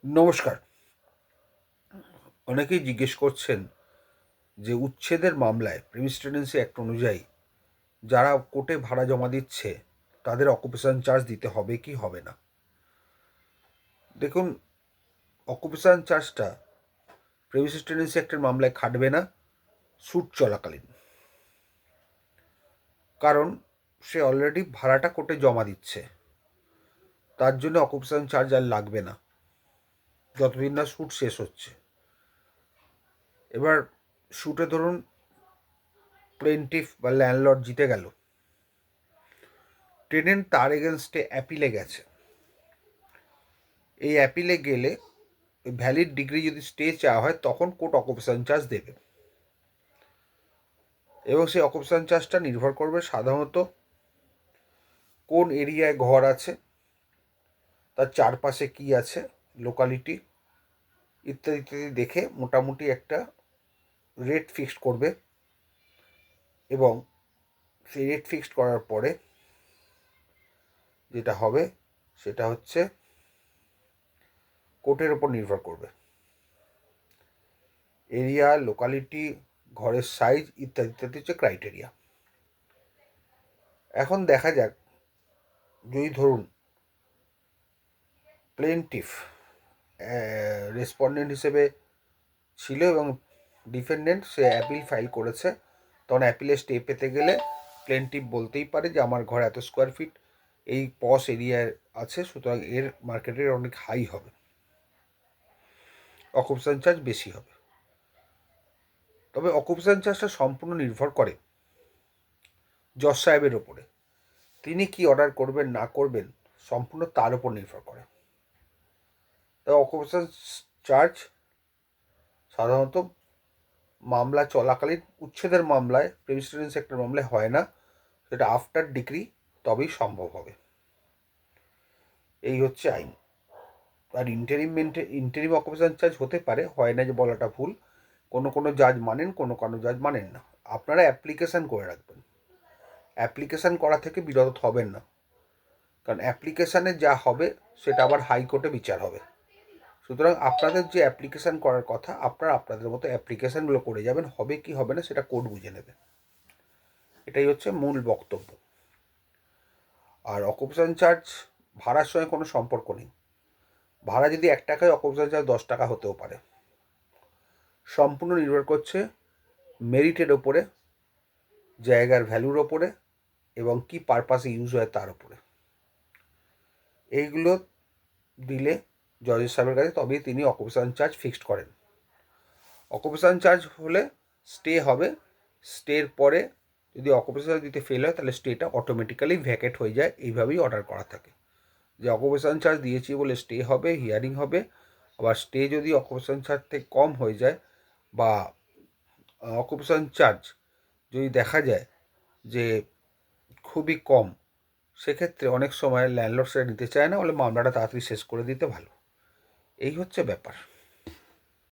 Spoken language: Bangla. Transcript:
নমস্কার। অনেকেই জিজ্ঞেস করছেন যে উচ্ছেদের মামলায় প্রিমিস টেনেন্সি অ্যাক্ট অনুযায়ী যারা কোর্টে ভাড়া জমা দিচ্ছে তাদের অকুপেশন চার্জ দিতে হবে কি হবে না। দেখুন, অকুপেশন চার্জটা প্রিমিস টেনেন্সি অ্যাক্টের মামলায় খাটবে না স্যুট চলাকালীন, কারণ সে অলরেডি ভাড়াটা কোর্টে জমা দিচ্ছে। তার জন্য অকুপেশন চার্জ আর লাগবে না যতদিন না স্যুট শেষ হচ্ছে। এবার স্যুটে ধরুন প্লেন্টিফ বা ল্যান্ডলর্ড জিতে গেল, টেনেন্ট তার এগেনস্টে অ্যাপিলে গেছে। এই অ্যাপিলে গেলে ভ্যালিড ডিগ্রি যদি স্টে চাওয়া হয় তখন কোর্ট অকুপেশন চার্জ দেবে, এবং সেই অকুপেশন চার্জটা নির্ভর করবে সাধারণত কোন এরিয়ায় ঘর আছে, তার চারপাশে কি আছে, লোকালিটি ইত্যাদি ইত্যাদি দেখে মোটামুটি একটা রেট ফিক্সড করবে। এবং সেই রেট ফিক্সড করার পরে যেটা হবে সেটা হচ্ছে কোর্টের ওপর নির্ভর করবে, এরিয়া, লোকালিটি, ঘরের সাইজ ইত্যাদি ইত্যাদি হচ্ছে ক্রাইটেরিয়া। এখন দেখা যাক, যদি ধরুন প্লেন্টিফ রেসপন্ডেন্ট হিসেবে ছিল এবং ডিফেন্ডেন্ট সে অ্যাপিল ফাইল করেছে, তখন অ্যাপিলে স্টে পেতে গেলে প্লেন্টিফ বলতেই পারে যে আমার ঘর এত স্কোয়ার ফিট এই পস এরিয়ায় আছে, সুতরাং এর মার্কেটের অনেক হাই হবে, অকুপেশন চার্জ বেশি হবে। তবে অকুপেশন চার্জটা সম্পূর্ণ নির্ভর করে জজ সাহেবের ওপরে, তিনি কি অর্ডার করবেন না করবেন সম্পূর্ণ তার উপর নির্ভর করে। তবে অকুপেশন চার্জ সাধারণত মামলা চলাকালীন, উচ্ছেদের মামলায়, প্রিমিস টেনেন্সি অ্যাক্টের মামলায় হয় না, সেটা আফটার ডিক্রি তবেই সম্ভব হবে। এই হচ্ছে আইন। আর ইন্টারিম অকুপেশন চার্জ হতে পারে, হয় না যে বলাটা ভুল, কোনো কোনো জাজ মানেন, কোনো কোনো জাজ মানেন না। আপনারা অ্যাপ্লিকেশান করে রাখবেন, অ্যাপ্লিকেশান করা থেকে বিরত হবেন না, কারণ অ্যাপ্লিকেশানে যা হবে সেটা আবার হাইকোর্টে বিচার হবে। সুতরাং আপনাদের যে অ্যাপ্লিকেশান করার কথা, আপনারা আপনাদের মতো অ্যাপ্লিকেশানগুলো করে যাবেন, হবে কি হবে না সেটা কোর্ট বুঝে নেবে। এটাই হচ্ছে মূল বক্তব্য। আর অকুপেশন চার্জ ভাড়ার সঙ্গে কোনো সম্পর্ক নেই। ভাড়া যদি 1 টাকায়, অকুপেশন চার্জ 10 টাকা হতেও পারে। সম্পূর্ণ নির্ভর করছে মেরিটের ওপরে, জায়গার ভ্যালুর ওপরে, এবং কি পারপাসে ইউজ হয় তার ওপরে। এইগুলো দিলে জজের সাহেবের কাছে, তবেই তিনি অকুপেশন চার্জ ফিক্সড করেন। অকুপেশন চার্জ হলে স্টে হবে, স্টের পরে যদি অকুপেশন চার্জ দিতে ফেল হয় তাহলে স্টেটা অটোমেটিক্যালি ভ্যাকেট হয়ে যায়। এইভাবেই অর্ডার করা থাকে যে অকুপেশন চার্জ দিয়েছি বলে স্টে হবে, হিয়ারিং হবে। আবার স্টে যদি অকুপেশন চার্জ থেকে কম হয়ে যায়, বা অকুপেশন চার্জ যদি দেখা যায় যে খুবই কম, সেক্ষেত্রে অনেক সময় ল্যান্ডলর্ড সেটা নিতে চায় না, বলে মামলাটা তাড়াতাড়ি শেষ করে দিতে ভালো। এই হচ্ছে ব্যাপার।